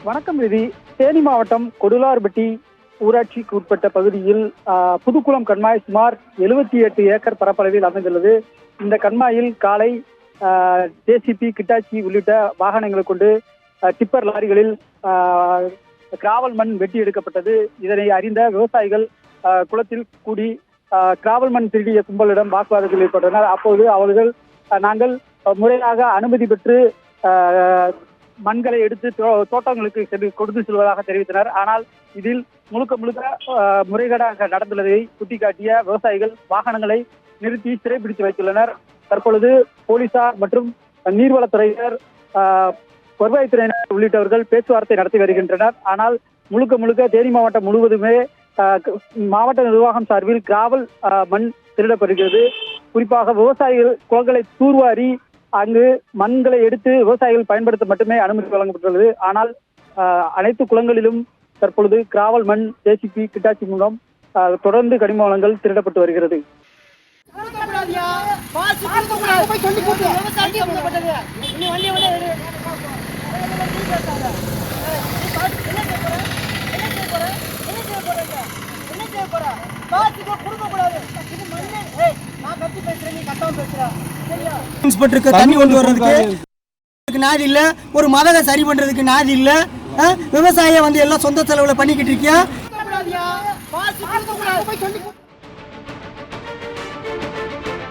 வணக்கம் விதி. தேனி மாவட்டம் கொடுலார்பட்டி ஊராட்சிக்கு உட்பட்ட பகுதியில் புதுக்குளம் கண்மாய் சுமார் 78 ஏக்கர் பரப்பளவில் அமைந்துள்ளது. இந்த கண்மாயில் காலை ஜேசிபி, கிட்டாச்சி உள்ளிட்ட வாகனங்களை கொண்டு டிப்பர் லாரிகளில் கிராவல் மண் வெட்டி எடுக்கப்பட்டது. இதனை அறிந்த விவசாயிகள் குளத்தில் கூடி கிராவல் மண் திருடிய கும்பலிடம் வாக்குவாதத்தில் ஏற்பட்டனர். அப்போது அவர்கள் நாங்கள் முறையாக அனுமதி பெற்று மண்களை எடுத்து தோட்டங்களுக்கு கொடுத்து செல்வதாக தெரிவித்தனர். ஆனால் இதில் முழுக்க முறைகேடாக நடந்துள்ளதை சுட்டிக்காட்டிய விவசாயிகள் வாகனங்களை நிறுத்தி சிறைபிடித்து வைத்துள்ளனர். தற்பொழுது போலீசார் மற்றும் நீர்வளத்துறையினர், வருவாய்த்துறையினர் உள்ளிட்டவர்கள் பேச்சுவார்த்தை நடத்தி வருகின்றனர். ஆனால் முழுக்க தேனி மாவட்டம் முழுவதுமே மாவட்ட நிர்வாகம் சார்பில் கிராவல் மண் திருடப்படுகிறது. குறிப்பாக விவசாயிகள் குளங்களை தூர்வாரி அங்கு மண்களை எடுத்து விவசாயிகள் பயன்படுத்த மட்டுமே அனுமதி வழங்கப்பட்டுள்ளது. ஆனால் அனைத்து குளங்களிலும் தற்பொழுது கிராவல் மண், ஜேசிபி, கிட்டாச்சி மூலம் தொடர்ந்து கனிம வளங்கள் திருடப்பட்டு வருகிறது. தண்ணி கொண்டு வர்றதுக்கு நாதி இல்ல, ஒரு மதக சரி பண்றதுக்கு நாதி இல்ல. விவசாயம் எல்லாம் சொந்த செலவுல பண்ணிக்கிட்டு இருக்கியா.